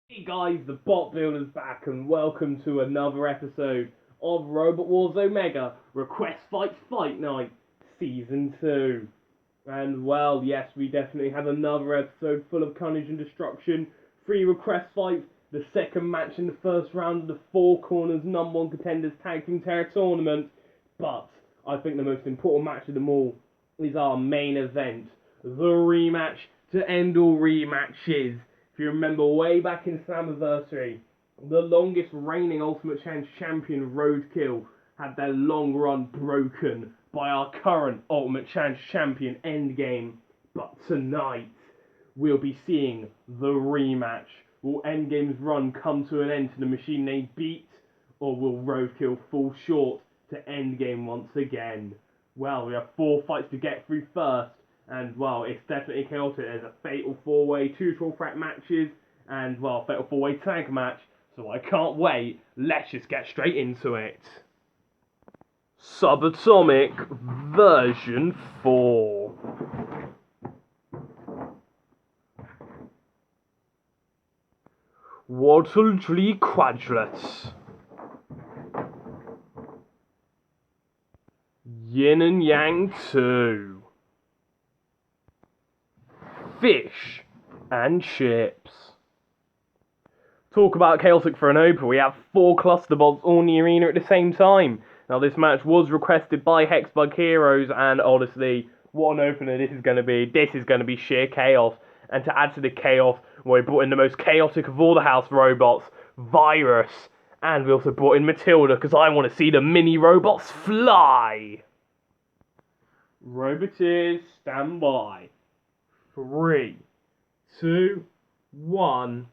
Hey guys, the Bot Builder's back and welcome to another episode of Robot Wars Omega Request Fights Fight Night Season 2. And well, yes, we definitely have another episode full of carnage and destruction, 3 request fights, the second match in the first round of the Four Corners number 1 contenders tag team terror tournament. But I think the most important match of them all is our main event, the rematch to end all rematches. If you remember way back in Slammiversary, the longest reigning Ultimate Challenge champion Roadkill had their long run broken by our current Ultimate Challenge champion Endgame. But tonight, we'll be seeing the rematch. Will Endgame's run come to an end to the machine they beat, or will Roadkill fall short to Endgame once again? Well, we have 4 fights to get through first. And, well, it's definitely chaotic. There's a fatal 4-way, 2 triple threat matches, and, well, a fatal 4-way tag match. So I can't wait. Let's just get straight into it. Subatomic version 4. Wattledry quadrants. Yin and Yang 2. Fish and chips. Talk about chaotic for an opener. We have 4 cluster bots all in the arena at the same time. Now this match was requested by Hexbug Heroes, and honestly, what an opener this is going to be. This is going to be sheer chaos. And to add to the chaos, we brought in the most chaotic of all the house robots, Virus. And we also brought in Matilda, because I want to see the mini robots fly. Roboteers, stand by. 3, 2, 1,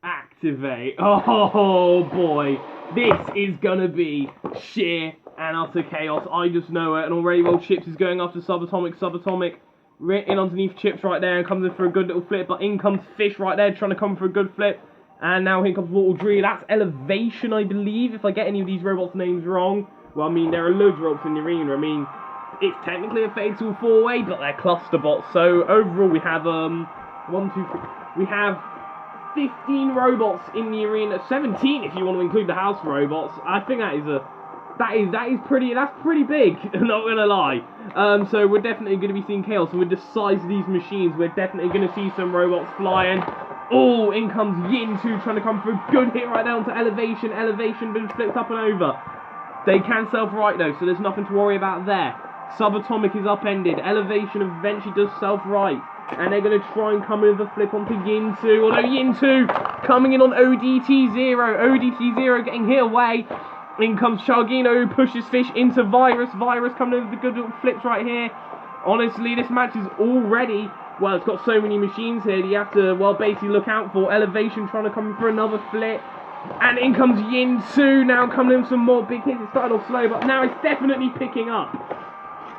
activate. Oh boy, this is gonna be sheer and utter chaos. I just know it. And already, well, Chips is going after Subatomic. In underneath Chips right there and comes in for a good little flip. But in comes Fish right there trying to come for a good flip. And now here comes Wattledry. That's Elevation, I believe, if I get any of these robots' names wrong. Well, I mean, there are loads of robots in the arena. I mean, it's technically a fatal 4-way, but they're cluster bots. So overall, we have we have 15 robots in the arena. 17 if you want to include the house robots. I think that's pretty big. Not gonna lie. So we're definitely going to be seeing chaos. And with the size of these machines, we're definitely going to see some robots flying. Oh, in comes Yin 2 trying to come for a good hit right down to Elevation. Elevation been flipped up and over. They can self-right though, so there's nothing to worry about there. Subatomic is upended. Elevation eventually does self-right. And they're going to try and come in with a flip onto Yin 2. Although Yin 2 coming in on ODT 0. ODT 0 getting hit away. In comes Chargino, who pushes Fish into Virus. Virus coming in with the good little flips right here. Honestly, this match is already... Well, it's got so many machines here that you have to, well, basically look out for. Elevation trying to come in for another flip. And in comes Yin 2 now coming in with some more big hits. It started off slow, but now it's definitely picking up.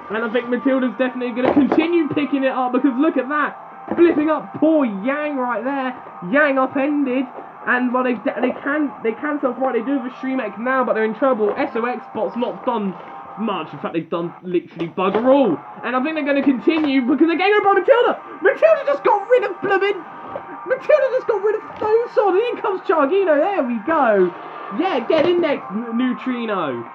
And I think Matilda's definitely going to continue picking it up, because look at that. Flipping up poor Yang right there. Yang upended. And well, they can self-right. They do have a Stream X now, but they're in trouble. SOX bot's not done much. In fact, they've done literally bugger all. And I think they're going to continue, because they're getting over by Matilda. Matilda just got rid of Blooming. Matilda just got rid of Foson. And in comes Chargino. There we go. Yeah, get in there, Neutrino.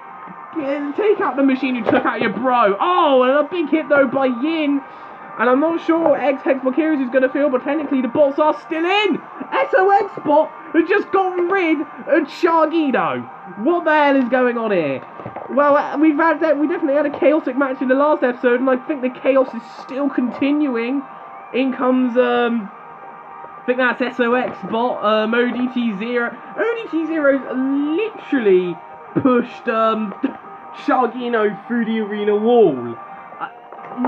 Take out the machine who took out your bro. Oh, and a big hit though by Yin. And I'm not sure what Hexbug Heroes is going to feel, but technically the bots are still in. SOX bot has just got rid of Chargino. What the hell is going on here? Well, we definitely had a chaotic match in the last episode, and I think the chaos is still continuing. In comes I think that's SOX bot, ODT 0. ODT 0's literally pushed Chargino through the arena wall.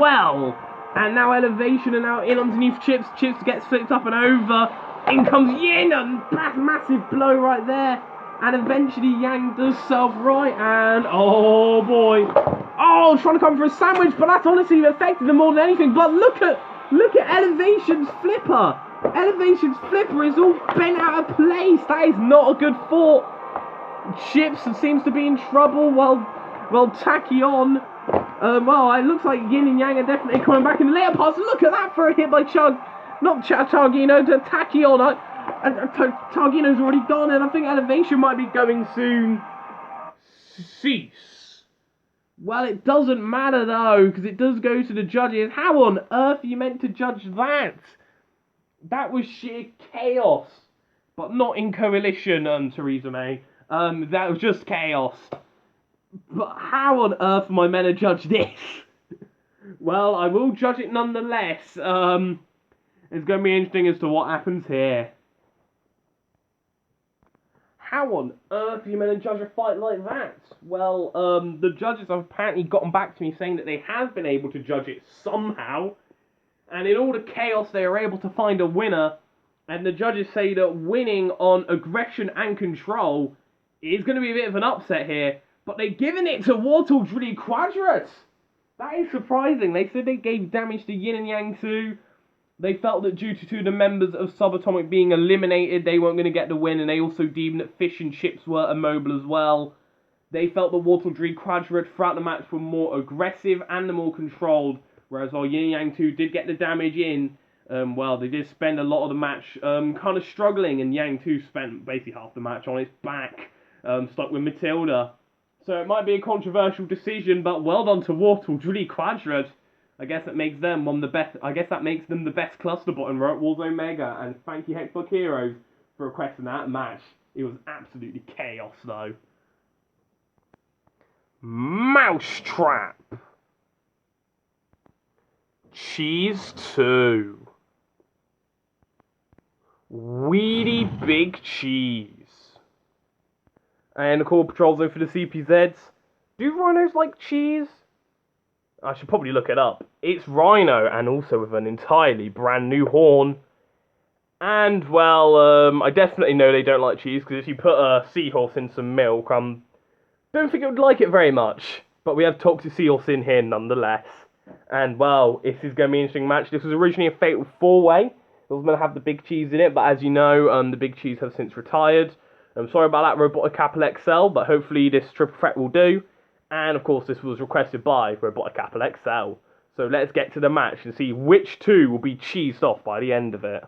Well, and now Elevation and now in underneath Chips. Chips gets flipped up and over. In comes Yin, and massive blow right there. And eventually Yang does self-right, and oh boy. Oh, trying to come for a sandwich, but that's honestly affected them more than anything. But look at Elevation's flipper. Elevation's flipper is all bent out of place. That is not a good thought. Chips seems to be in trouble. Well, Tachyon. Well, it looks like Yin and Yang are definitely coming back in the later parts. Look at that for a hit by Not Chargino, to Tachyon. Targino's already gone, and I think Elevation might be going soon. Cease. Well, it doesn't matter though, because it does go to the judges. How on earth are you meant to judge that? That was sheer chaos. But not in coalition, Theresa May. That was just chaos. But how on earth am I meant to judge this? Well, I will judge it nonetheless. It's going to be interesting as to what happens here. How on earth are you meant to judge a fight like that? Well, the judges have apparently gotten back to me saying that they have been able to judge it somehow. And in all the chaos, they are able to find a winner. And the judges say that winning on aggression and control is going to be a bit of an upset here. But they've given it to Warthog's really Quadrat. That is surprising. They said they gave damage to Yin and Yang too. They felt that due to two of the members of Subatomic being eliminated, they weren't going to get the win. And they also deemed that Fish and Chips were immobile as well. They felt that Warthog's really Quadrat throughout the match were more aggressive and more controlled. Whereas while Yin and Yang 2 did get the damage in, well, they did spend a lot of the match kind of struggling, and Yang 2 spent basically half the match on its back, stuck with Matilda. So it might be a controversial decision, but well done to Warthog, really Quadrat. I guess that makes them one of the best. I guess that makes them the best cluster bot in Warzone Mega. And thank you Hexblock Heroes for requesting that match. It was absolutely chaos though. Mousetrap. Cheese 2. Weedy Big Cheese. And the Core Patrol Zone for the CPZs. Do rhinos like cheese? I should probably look it up. It's Rhino, and also with an entirely brand new horn. And, well, I definitely know they don't like cheese, because if you put a seahorse in some milk, don't think it would like it very much. But we have Toxic Seahorse in here nonetheless. And, well, this is going to be an interesting match. This was originally a Fatal 4-way. It was going to have the Big Cheese in it, but as you know, the Big Cheese has since retired. I'm sorry about that, Robotic Capital XL, but hopefully this triple threat will do. And, of course, this was requested by Robotic Capital XL. So let's get to the match and see which two will be cheesed off by the end of it.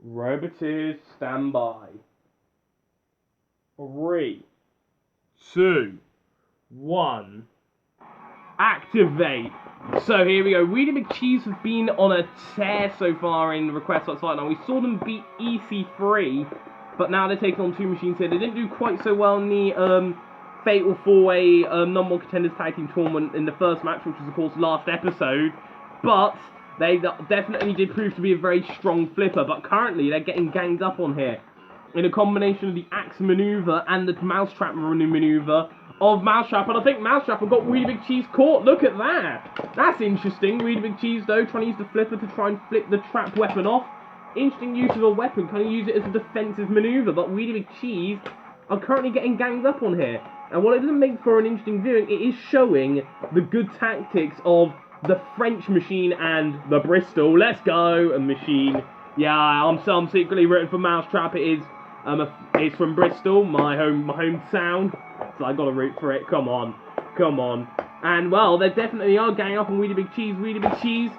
Roboteers, stand by. 3, 2, 1... Activate. So here we go. Weedy Big Cheese have been on a tear so far in requests outside. Now we saw them beat EC3, but now they're taking on two machines here. They didn't do quite so well in the Fatal 4-way number one contenders tag team tournament in the first match, which was of course last episode. But they definitely did prove to be a very strong flipper. But currently they're getting ganged up on here in a combination of the axe maneuver and the mousetrap maneuver of Mousetrap, and I think Mousetrap have got Weedy Big Cheese caught. Look at that. That's interesting. Weedy Big Cheese, though, trying to use the flipper to try and flip the trap weapon off. Interesting use of a weapon, kind of use it as a defensive maneuver, but Weedy Big Cheese are currently getting ganged up on here. And while it doesn't make for an interesting viewing, it is showing the good tactics of the French machine and the Bristol. Let's go, a machine. Yeah, I'm secretly written for Mousetrap. It is it's from Bristol, my hometown. So I gotta root for it. Come on. And well, they definitely are ganging up on Weedy Big Cheese. Weedy Big Cheese,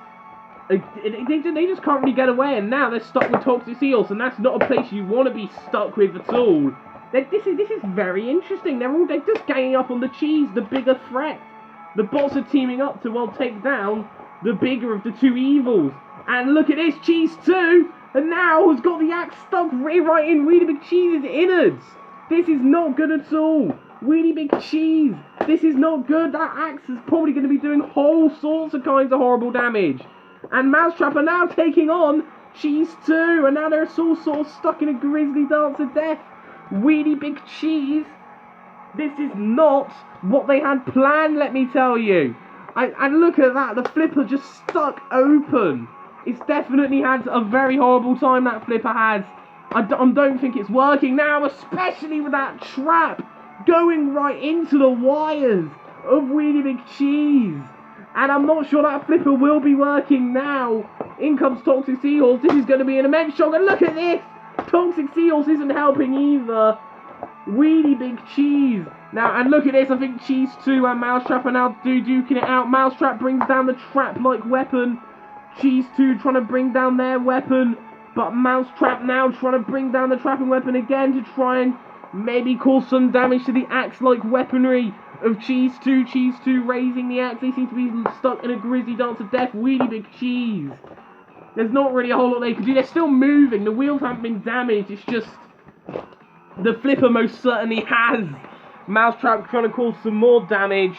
they just can't really get away, and now they're stuck with Toxic Seals, and that's not a place you want to be stuck with at all. This is very interesting. They're just ganging up on the Cheese, the bigger threat. The bots are teaming up to take down the bigger of the two evils. And look at this, Cheese 2, and now has got the axe stuck right in Weedy Big Cheese's innards. This is not good at all. Weedy Big Cheese, this is not good. That axe is probably going to be doing all sorts of kinds of horrible damage. And Mousetrap are now taking on Cheese 2, and now they're all sort of stuck in a grisly dance of death. Weedy Big Cheese, this is not what they had planned, let me tell you. And look at that, the flipper just stuck open. It's definitely had a very horrible time, that flipper has. I don't think it's working now, especially with that trap going right into the wires of Weedy Big Cheese. And I'm not sure that flipper will be working now. In comes Toxic Seahorse. This is going to be an immense shock. And look at this. Toxic Seahorse isn't helping either. Weedy Big Cheese. Now, and look at this. I think Cheese 2 and Mousetrap are now duking it out. Mousetrap brings down the trap-like weapon. Cheese 2 trying to bring down their weapon. But Mousetrap now trying to bring down the trapping weapon again to try and maybe cause some damage to the axe-like weaponry of Cheese 2. Cheese 2 raising the axe. They seem to be stuck in a grisly dance of death. Really big cheese. There's not really a whole lot they can do. They're still moving. The wheels haven't been damaged. It's just the flipper most certainly has. Mousetrap trying to cause some more damage.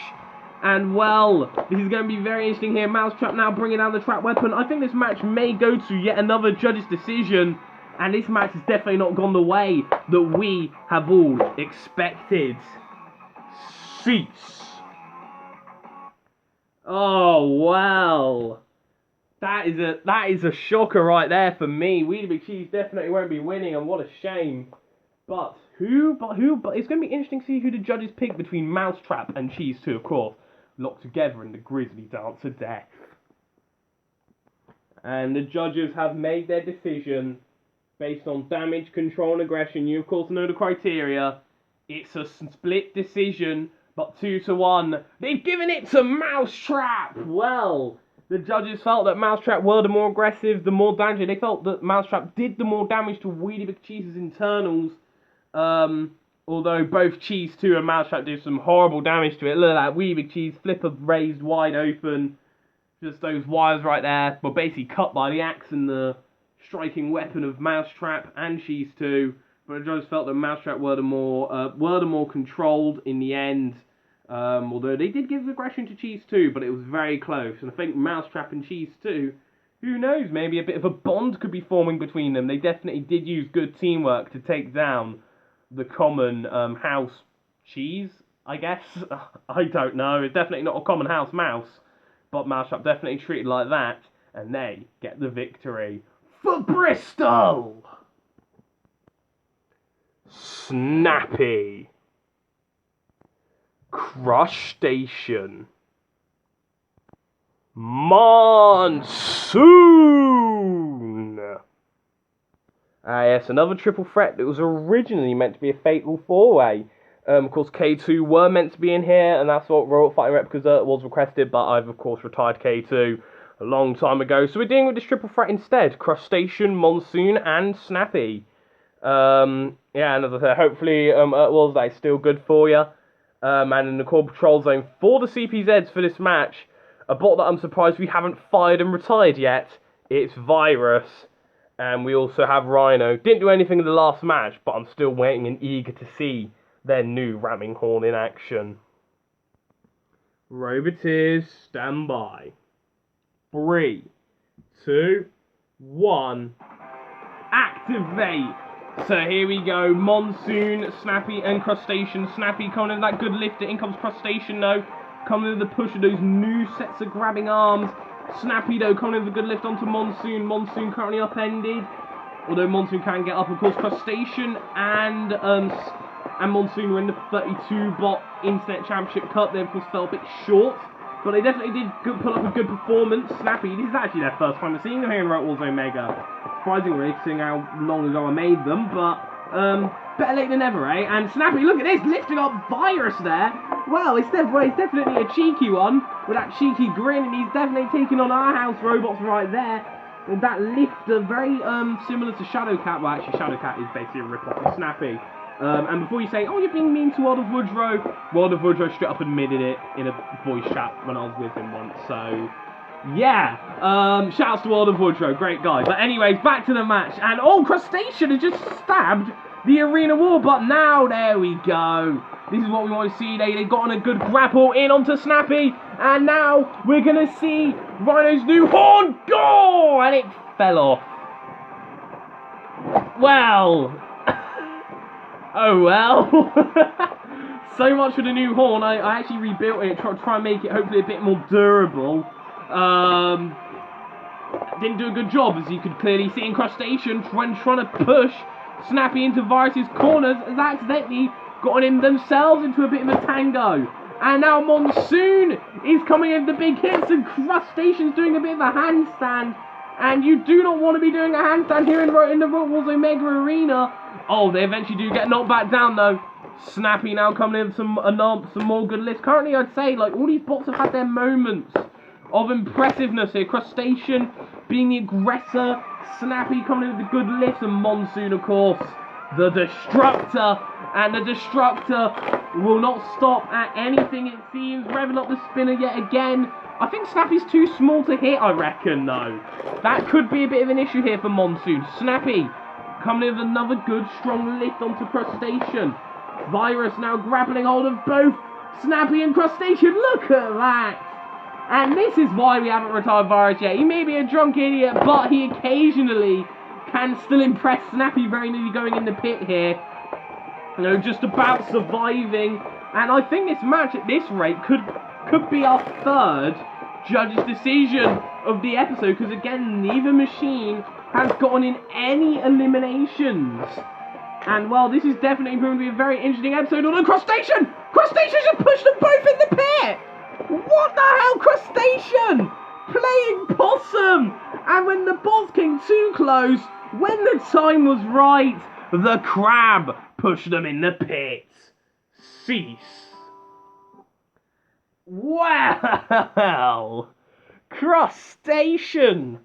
And, well, this is going to be very interesting here. Mousetrap now bringing down the trap weapon. I think this match may go to yet another judge's decision. And this match has definitely not gone the way that we have all expected. Cease. Oh, well. That is a shocker right there for me. Weedy Big Cheese definitely won't be winning, and what a shame. But it's going to be interesting to see who the judges pick between Mousetrap and Cheese 2, of course, locked together in the grisly dance of death. And the judges have made their decision based on damage, control, and aggression. You, of course, know the criteria. It's a split decision, but 2-1. They've given it to Mousetrap! Well, the judges felt that Mousetrap were the more aggressive, the more damage. They felt that Mousetrap did the more damage to Weedy Big Cheese's internals. Although both Cheese 2 and Mousetrap did some horrible damage to it. Look at that, Weedy Big Cheese, flipper raised wide open. Just those wires right there were basically cut by the axe and the striking weapon of Mousetrap and Cheese 2. But the judges felt that Mousetrap were the more controlled in the end. Although they did give aggression to Cheese 2, but it was very close. And I think Mousetrap and Cheese 2, who knows, maybe a bit of a bond could be forming between them. They definitely did use good teamwork to take down the common house cheese, I guess. I don't know. It's definitely not a common house mouse. But Mousetrap definitely treated like that. And they get the victory for Bristol! Snappy. Crustacean. Monsoon! Yes, another triple threat that was originally meant to be a fatal four-way. Of course, K2 were meant to be in here, and that's what Royal Fighting Replicas was requested, but I've, of course, retired K2 a long time ago. So we're dealing with this triple threat instead. Crustacean, Monsoon, and Snappy. Yeah, and as I said, hopefully Earthwolves, that is still good for you. And in the core patrol zone for the CPZs for this match, a bot that I'm surprised we haven't fired and retired yet, it's Virus. And we also have Rhino. Didn't do anything in the last match, but I'm still waiting and eager to see their new ramming horn in action. Roboteers, stand by. 3, 2, 1. Activate! So here we go. Monsoon, Snappy, and Crustacean. Snappy coming in that good lift. In comes Crustacean, though. Coming in the push of those new sets of grabbing arms. Snappy, though, coming in with a good lift onto Monsoon. Monsoon currently upended. Although Monsoon can get up, of course. Crustacean and Monsoon were in the 32 bot Internet Championship Cup. They, of course, fell a bit short. But they definitely did put up a good performance. Snappy, this is actually their first time seeing them here in Roadwolves Omega. Surprisingly, seeing how long ago I made them, but better late than never, eh? And Snappy, look at this, lifting up Virus there. Well, it's definitely a cheeky one with that cheeky grin, and he's definitely taking on our house robots right there. And that lift, very similar to Shadowcat. Well, actually, Shadowcat is basically a rip-off of Snappy. And before you say, oh, you're being mean to World of Woodrow, World of Woodrow straight up admitted it in a voice chat when I was with him once, so yeah, shouts to World of Woodrow, great guy. But anyways, back to the match, and oh, Crustacean has just stabbed the arena wall, but now, there we go. This is what we want to see. They got on a good grapple in onto Snappy, and now we're going to see Rhino's new horn go, and it fell off. Well... oh well. So much for the new horn. I actually rebuilt it, try and make it hopefully a bit more durable. Didn't do a good job, as you could clearly see in Crustacean when trying to push Snappy into Virus's corners, has accidentally gotten him themselves into a bit of a tango. And now Monsoon is coming in the big hits, and Crustacean's doing a bit of a handstand. And you do not want to be doing a handstand here in the Roadwolves Omega Arena. Oh, they eventually do get knocked back down, though. Snappy now coming in with some more good lifts. Currently, I'd say, like, all these bots have had their moments of impressiveness here. Crustacean being the aggressor. Snappy coming in with the good lift, and Monsoon, of course, the Destructor. And the Destructor will not stop at anything, it seems, revving up the spinner yet again. I think Snappy's too small to hit, I reckon, though. That could be a bit of an issue here for Monsoon. Snappy coming in with another good, strong lift onto Crustacean. Virus now grappling hold of both Snappy and Crustacean. Look at that! And this is why we haven't retired Virus yet. He may be a drunk idiot, but he occasionally can still impress Snappy, very nearly going in the pit here. You know, just about surviving. And I think this match at this rate could be our third judge's decision of the episode, because again, neither machine has gotten in any eliminations. And well, this is definitely going to be a very interesting episode. Although Crustacean! Crustacean just pushed them both in the pit! What the hell, Crustacean? Playing possum! And when the boss came too close, when the time was right, the crab pushed them in the pit. Cease. Wow! Crustacean!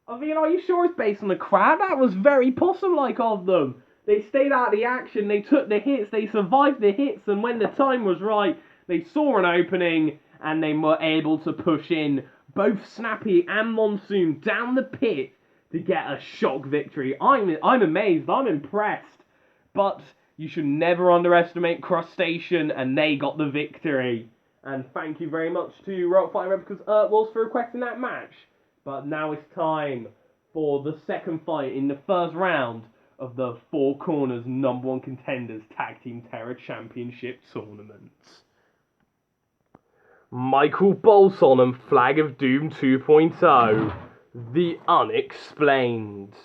I mean, are you sure it's based on the crab? That was very possum-like of them. They stayed out of the action, they took the hits, they survived the hits, and when the time was right, they saw an opening, and they were able to push in both Snappy and Monsoon down the pit to get a shock victory. I'm amazed, I'm impressed. But you should never underestimate Crustacean, and they got the victory. And thank you very much to Rock Fighting Replicas Wolves for requesting that match. But now it's time for the second fight in the first round of the Four Corners #1 Contenders Tag Team Terror Championship Tournament. Michael Bolton and Flag of Doom 2.0, The Unexplained.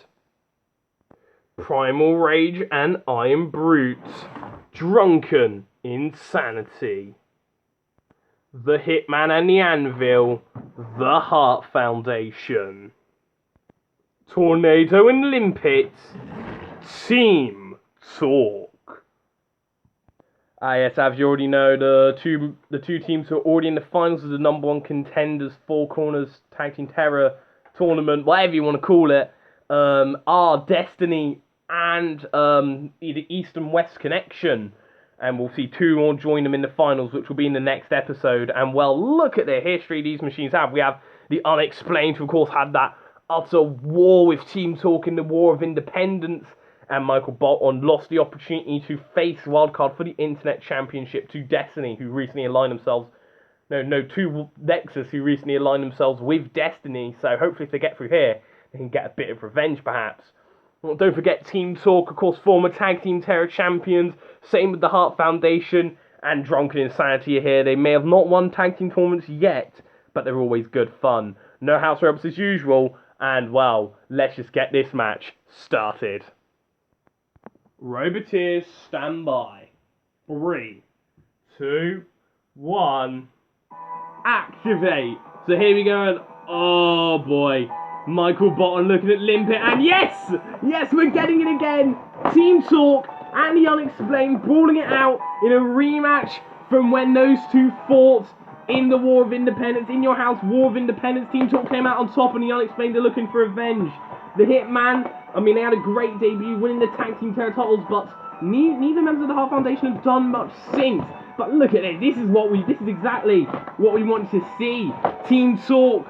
Primal Rage and Iron Brute, Drunken Insanity. The Hitman and the Anvil, The Heart Foundation. Tornado and Limpet, Team Talk. Yes, as you already know, the two teams who are already in the finals of the #1 Contenders Four Corners Tag Team Terror Tournament, whatever you want to call it, are Destiny and the East and West Connection. And we'll see two more join them in the finals, which will be in the next episode. And well, look at the history these machines have. We have the Unexplained, who of course had that utter war with Team Talk in the War of Independence. And Michael Bolton lost the opportunity to face wildcard for the Internet Championship to Destiny, who recently aligned themselves. To Nexus, who recently aligned themselves with Destiny. So hopefully if they get through here, they can get a bit of revenge perhaps. Well, don't forget Team Talk, of course, former Tag Team Terror champions. Same with the Heart Foundation and Drunken Insanity are here. They may have not won Tag Team tournaments yet, but they're always good fun. No house ropes as usual, and well, let's just get this match started. Roboteers, stand by. 3, 2, 1, activate. So here we go, and oh boy. Michael Bolton looking at Limpet, and yes, we're getting it again. Team Talk and the Unexplained brawling it out in a rematch from when those two fought in the War of Independence, in your house War of Independence. Team Talk came out on top, and the Unexplained are looking for revenge. The Hitman, I mean, they had a great debut, winning the Tag Team Terror titles, but neither members of the Heart Foundation have done much since. But look at this. This is exactly what we want to see. Team Talk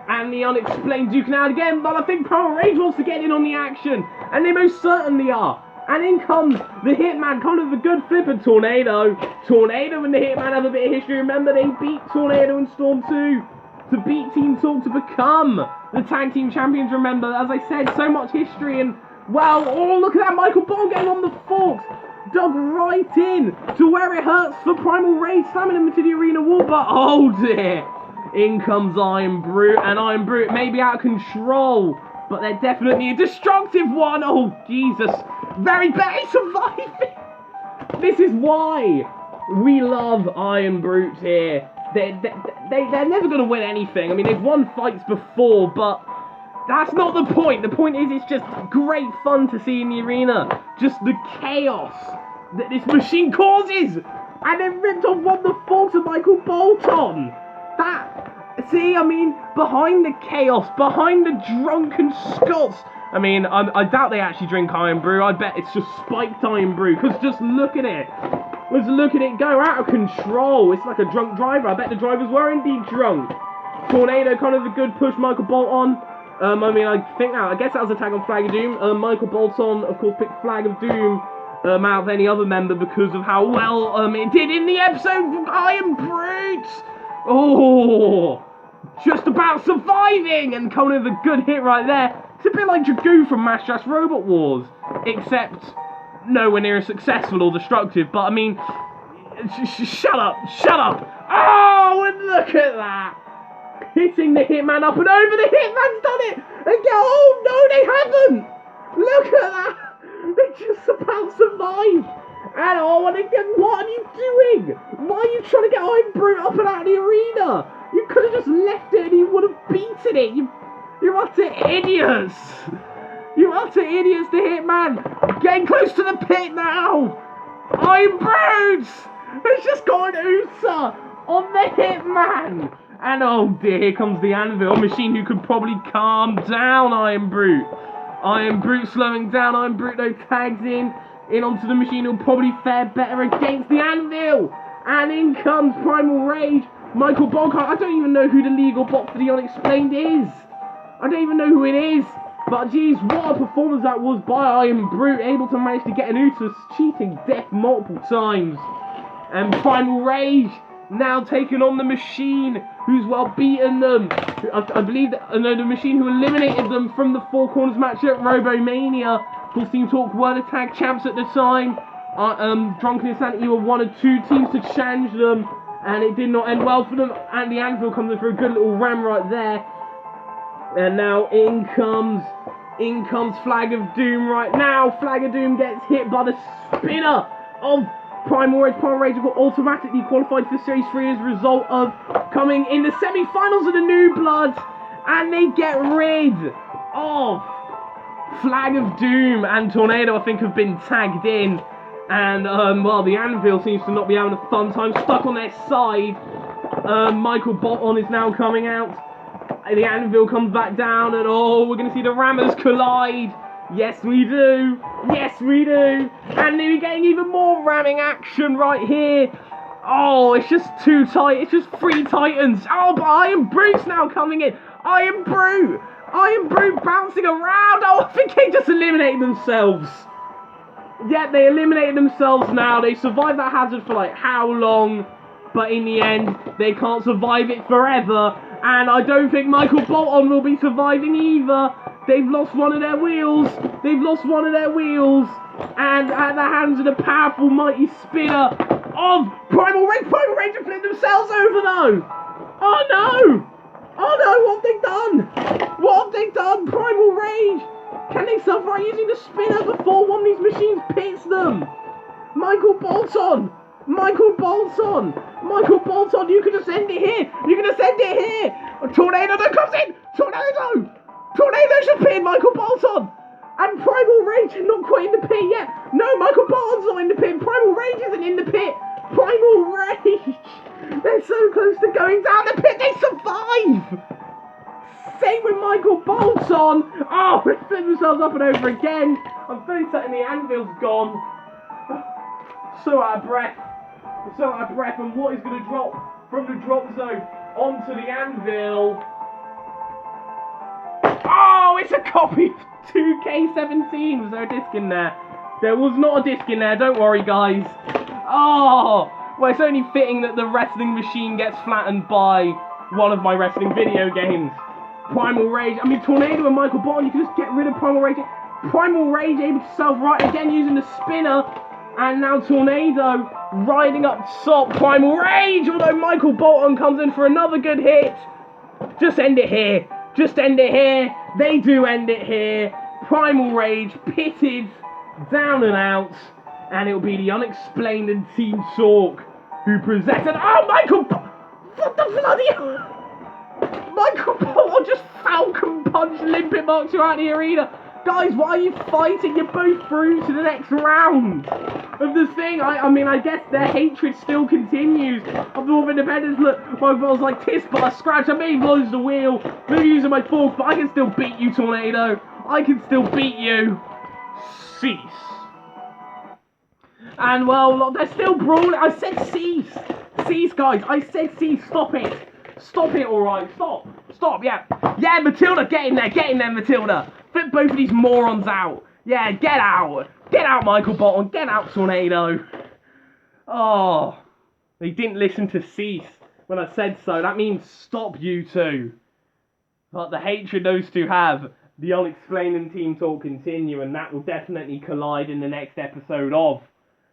and the Unexplained duking out again, but I think Primal Rage wants to get in on the action, and they most certainly are. And in comes the Hitman, coming with a good flip and Tornado. Tornado and the Hitman have a bit of history. Remember, they beat Tornado and Storm 2 to beat Team Talk to become the Tag Team Champions. Remember, as I said, so much history, and well, oh, look at that, Michael Bolton getting on the forks. Dug right in to where it hurts for Primal Rage, slamming him into the arena wall, but oh dear. In comes Iron Brute, and Iron Brute may be out of control, but they're definitely a destructive one. Oh, Jesus. Very barely surviving. This is why we love Iron Brute here. They're never going to win anything. I mean, they've won fights before, but that's not the point. The point is it's just great fun to see in the arena. Just the chaos that this machine causes. And then ripped off one of the forks of Michael Bolton. See, I mean, behind the chaos, behind the drunken Scots. I mean, I doubt they actually drink Iron Brew. I bet it's just spiked Iron Brew, because just look at it. Let's look at it go out of control. It's like a drunk driver. I bet the drivers were indeed drunk. Tornado, kind of a good push. Michael Bolton. I mean, I guess that was a tag on Flag of Doom. Michael Bolton, of course, picked Flag of Doom out of any other member because of how well it did in the episode. Iron Brute. Oh, just about surviving, and kind of a good hit right there. It's a bit like Dragoo from Mass Trash Robot Wars, except nowhere near as successful or destructive. But I mean, shut up. Oh, and look at that. Hitting the Hitman up and over, the Hitman's done it! And go, oh no, they haven't! Look at that! They just about survived! And oh, and again, what are you doing? Why are you trying to get Iron Brute up and out of the arena? You could have just left it and he would have beaten it! You're utter idiots! You're utter idiots, the Hitman! Getting close to the pit now! Iron Brute! It's just got an USA on the Hitman! And oh dear, here comes the Anvil, a machine who could probably calm down Iron Brute. Iron Brute slowing down, Iron Brute though tags in onto the machine who'll probably fare better against the Anvil. And in comes Primal Rage, Michael Bolton. I don't even know who the legal bot for the Unexplained is. I don't even know who it is. But geez, what a performance that was by Iron Brute, able to manage to get an Usus cheating death multiple times. And Primal Rage now taking on the machine who's well beaten them. I believe that the machine who eliminated them from the Four Corners match at Robomania. Of course, Team Talk were the tag champs at the time. Drunken Insanity were one of two teams to challenge them, and it did not end well for them. And the Anvil comes in for a good little ram right there. And now in comes Flag of Doom right now. Flag of Doom gets hit by the spinner of Primal Rage. Primal Rage got automatically qualified for Series 3 as a result of coming in the semi-finals of the New Bloods, and they get rid of Flag of Doom and Tornado. I think have been tagged in, and well, the Anvil seems to not be having a fun time, stuck on their side. Michael Bolton is now coming out. The Anvil comes back down, and oh, we're going to see the Rammers collide. Yes, we do. Yes, we do. And we're getting even more ramming action right here. Oh, it's just too tight. It's just three Titans. Oh, but Iron Brute's now coming in. Iron Brute bouncing around. Oh, I think they just eliminated themselves. Yeah, they eliminated themselves now. They survived that hazard for like how long? But in the end, they can't survive it forever. And I don't think Michael Bolton will be surviving either. They've lost one of their wheels. And at the hands of the powerful, mighty spinner of Primal Rage. Primal Rage have flipped themselves over though. Oh no, what have they done? Primal Rage. Can they survive using the spinner before one of these machines pits them? Michael Bolton, you could have sent it here. A tornado that comes in. Tornado should pin Michael Bolton. And Primal Rage is not quite in the pit yet. No, Michael Bolton's not in the pit. Primal Rage isn't in the pit. Primal Rage. They're so close to going down the pit. They survive. Same with Michael Bolton. Oh, they flip themselves up and over again. I'm very certain the Anvil's gone. So out of breath. And what is going to drop from the drop zone onto the Anvil? Oh, it's a copy of 2K17. Was there a disc in there? There was not a disc in there, don't worry guys. Oh, well, it's only fitting that the wrestling machine gets flattened by one of my wrestling video games. Primal Rage, Tornado and Michael Bolton, you can just get rid of Primal Rage. Primal Rage able to self-right again using the spinner. And now Tornado riding up top. Primal Rage, although Michael Bolton comes in for another good hit. Just end it here. They do end it here. Primal Rage pitted down and out. And it'll be the Unexplained and Team Talk who presented. Oh, what the bloody hell? Michael Bolton just Falcon Punch Limpet Marks you out of the arena. Guys, why are you fighting? You're both through to the next round of the thing. I mean, I guess their hatred still continues. Of the Independence, look, my ball's like tis but a scratch. I may lose the wheel, maybe using my fork, but I can still beat you, Tornado. I can still beat you. Cease. And well, they're still brawling. I said cease. Cease, guys. I said cease. Stop it. Stop it, alright. Stop. Stop, yeah. Yeah, Matilda, get in there. Get in there, Matilda. Flip both of these morons out. Yeah, get out. Get out, Michael Bolton. Get out, Tornado. Oh. They didn't listen to cease when I said so. That means stop, you two. But the hatred those two have, the Unexplained and Team Talk continue, and that will definitely collide in the next episode of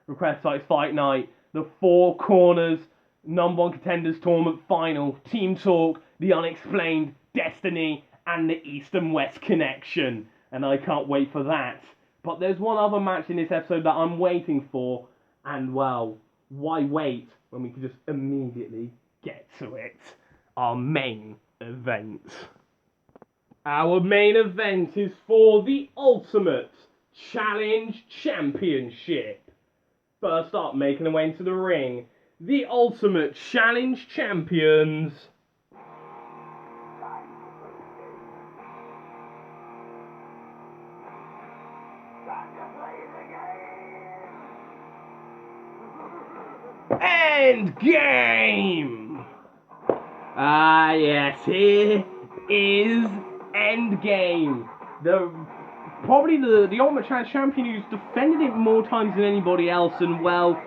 Request Sites Fight Night. The Four Corners number one contenders tournament final. Team Talk, the Unexplained, Destiny, and the East and West connection. And I can't wait for that. But there's one other match in this episode that I'm waiting for. And well, why wait when we can just immediately get to it? Our main event. Our main event is for the Ultimate Challenge Championship. First up, making their way into the ring, the Ultimate Challenge Champions. Endgame! Ah, yes, here is Endgame. Probably the Ultimate Challenge Champion who's defended it more times than anybody else, and well,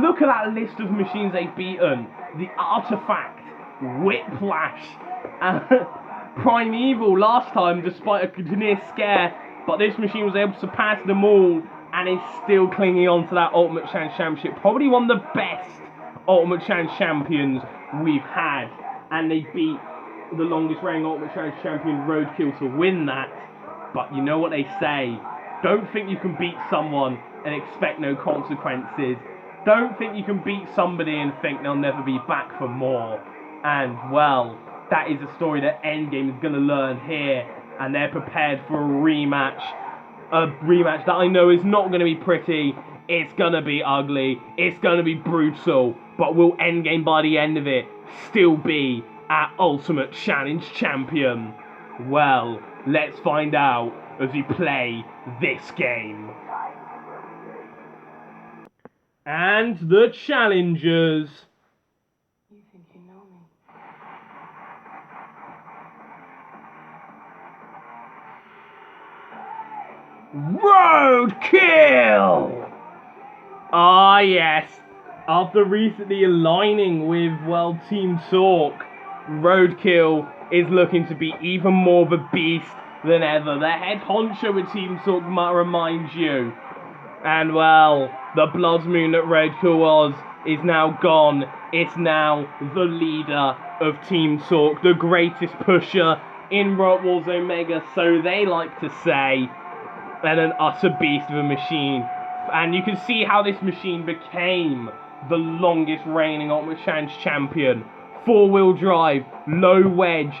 look at that list of machines they've beaten. The Artifact, Whiplash, Prime Evil last time, despite a near scare, but this machine was able to surpass them all, and is still clinging on to that Ultimate Challenge Championship. Probably one of the best Ultimate Challenge Champions we've had, and they beat the longest reigning Ultimate Challenge Champion Roadkill to win that. But you know what they say, don't think you can beat someone and expect no consequences. Don't think you can beat somebody and think they'll never be back for more. And well, that is a story that Endgame is going to learn here, and they're prepared for a rematch. A rematch that I know is not going to be pretty, it's going to be ugly, it's going to be brutal, but will Endgame by the end of it still be our Ultimate Challenge Champion? Well, let's find out as we play this game. And the challengers. You think you know me? Roadkill! Ah, yes. After recently aligning with, well, Team Talk, Roadkill is looking to be even more of a beast than ever. The head honcho with Team Talk might remind you. And well, the Blood Moon that Roadkill was is now gone. It's now the leader of Team Talk, the greatest pusher in Rock Wars Omega, so they like to say, and an utter beast of a machine. And you can see how this machine became the longest reigning Ultimate Challenge Champion. 4-wheel drive, low wedge,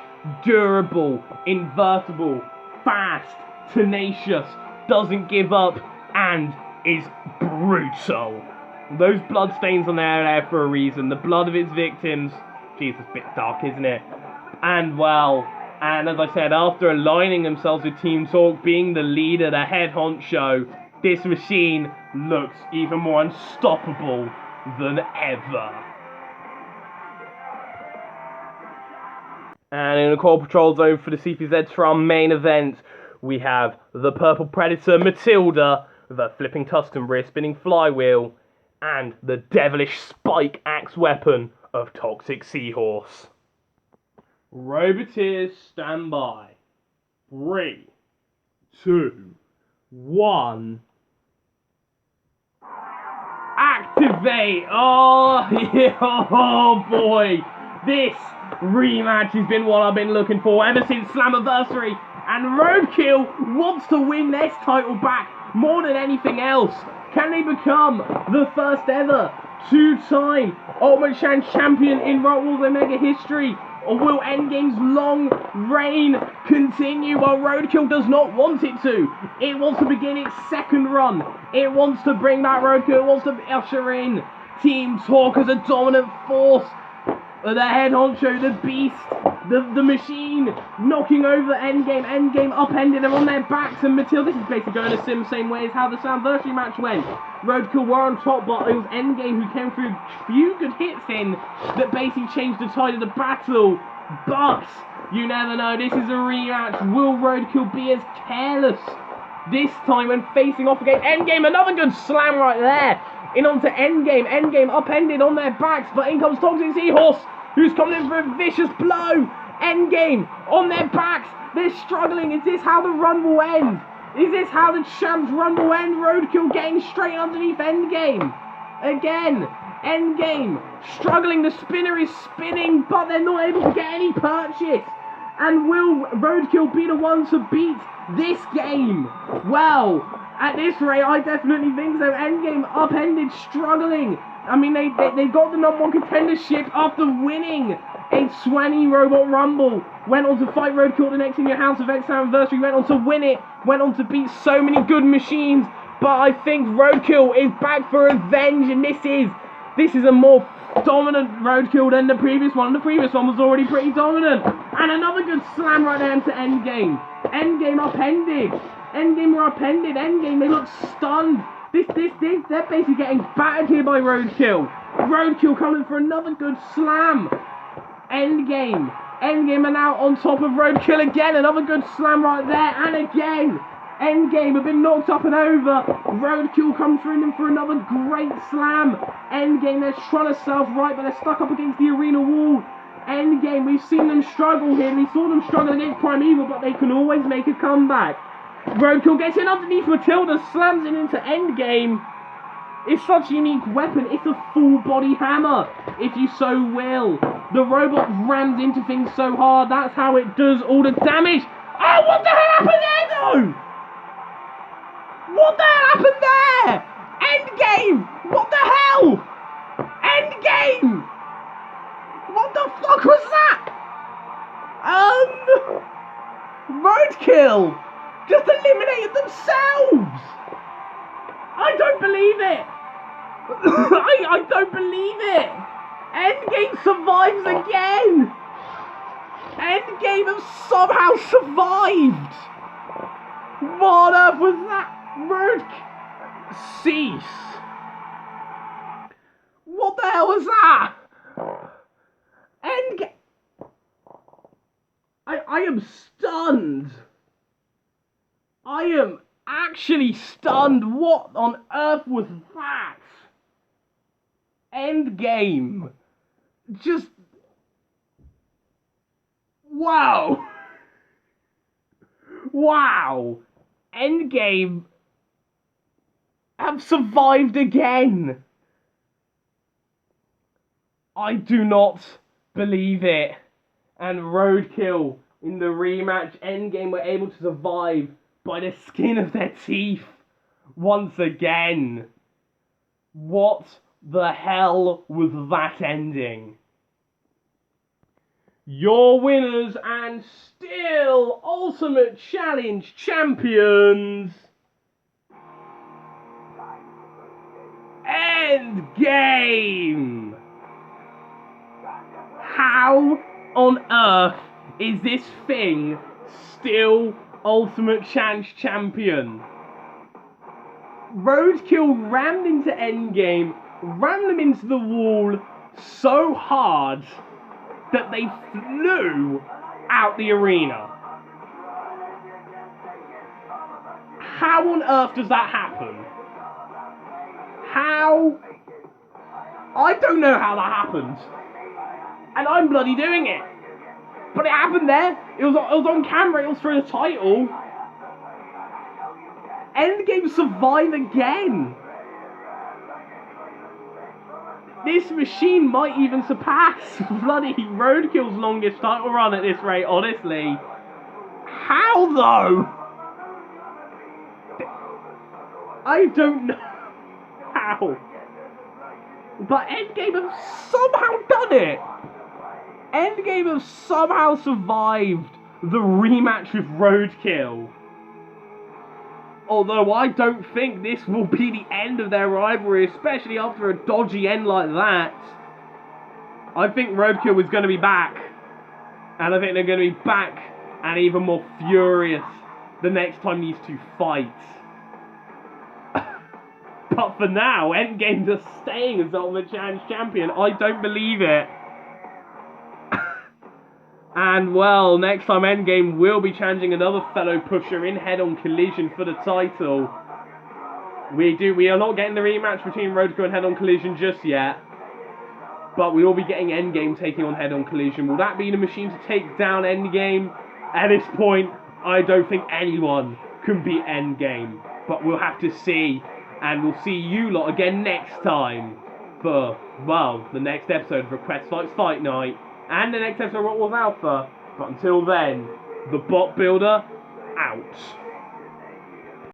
durable, invertible, fast, tenacious, doesn't give up, and is brutal. Those bloodstains on there are there for a reason. The blood of its victims. Jesus, a bit dark, isn't it? And well, and as I said, after aligning themselves with Team Talk, being the leader, the head honcho, this machine looks even more unstoppable than ever. And in the Core Patrol Zone for the CPZ for our main event, we have the Purple Predator Matilda with a flipping custom rear spinning flywheel, and the devilish spike axe weapon of Toxic Seahorse. Roboteers, stand by. 3, 2, 1. Activate! Oh, yeah, oh boy! This rematch has been what I've been looking for ever since Slammiversary, and Roadkill wants to win this title back more than anything else. Can they become the first ever 2-time Ultimate Challenge Champion in Rock Wars Omega history? Or will Endgame's long reign continue? Well, Roadkill does not want it to. It wants to begin its second run. It wants to bring back Roadkill. It wants to usher in Team Talk as a dominant force. The head honcho, the beast, the machine, knocking over Endgame. Endgame upended, they're on their backs, and Matilda, this is basically going the same way as how the Slammiversary match went. Roadkill were on top, but it was Endgame who came through a few good hits in that basically changed the tide of the battle. But you never know, this is a rematch. Will Roadkill be as careless this time when facing off against Endgame? Another good slam right there. In onto Endgame. Endgame upended on their backs, but in comes Toxic Seahorse, who's coming in for a vicious blow. Endgame on their backs. They're struggling. Is this how the run will end? Is this how the champ's run will end? Roadkill getting straight underneath Endgame. Again. Endgame struggling. The spinner is spinning, but they're not able to get any purchase. And will Roadkill be the one to beat this game? Well, at this rate, I definitely think so. Endgame upended, struggling. I mean, they got the number one contendership after winning a 20 Robot Rumble. Went on to fight Roadkill the next in your House of X Slammiversary. Went on to win it. Went on to beat so many good machines. But I think Roadkill is back for revenge, and this is a more dominant Roadkill than the previous one. The previous one was already pretty dominant. And another good slam right there into Endgame. Endgame upended. Endgame were upended. Endgame, they look stunned. They're basically getting battered here by Roadkill. Roadkill coming for another good slam. Endgame are now on top of Roadkill again. Another good slam right there. And again, Endgame have been knocked up and over. Roadkill comes through them for another great slam. Endgame, they're trying to self-right, but they're stuck up against the arena wall. Endgame, we've seen them struggle here. We saw them struggle against Prime Evil, but they can always make a comeback. Roadkill gets in underneath Matilda, slams it into Endgame. It's such a unique weapon. It's a full body hammer, if you so will. The robot rams into things so hard. That's how it does all the damage. Oh, what the hell happened there, though? What the hell happened there? Endgame! What the hell? Endgame! What the fuck was that? Roadkill just eliminated themselves! I don't believe it! I don't believe it! Endgame survives again! Endgame have somehow survived! What on earth was that? Cease! What the hell was that? I am stunned! I am actually stunned. What on earth was that? Endgame. Just... wow. Wow. Endgame have survived again. I do not believe it. And Roadkill in the rematch, Endgame were able to survive by the skin of their teeth once again. What the hell was that ending? Your winners and still Ultimate Challenge champions, Endgame! How on earth is this thing still Ultimate Challenge champion? Roadkill rammed into Endgame, rammed them into the wall so hard that they flew out the arena. How on earth does that happen? How? I don't know how that happened. And I'm bloody doing it. But it happened there. It was on camera. It was for the title. Endgame survive again. This machine might even surpass bloody Roadkill's longest title run at this rate, honestly. How, though? I don't know how. But Endgame have somehow done it. Endgame have somehow survived the rematch with Roadkill. Although I don't think this will be the end of their rivalry, especially after a dodgy end like that. I think Roadkill is going to be back. And I think they're going to be back and even more furious the next time these two fight. But for now, Endgame just staying as Ultimate Challenge Champion. I don't believe it. And well, next time Endgame will be challenging another fellow pusher in head-on collision for the title. We are not getting the rematch between Roadkill and head-on collision just yet. But we will be getting Endgame taking on head-on collision. Will that be the machine to take down Endgame? At this point, I don't think anyone can beat Endgame. But we'll have to see. And we'll see you lot again next time for, well, the next episode of Request Fights Fight Night. And the next episode of What Was Alpha. But until then, the Bot Builder, out.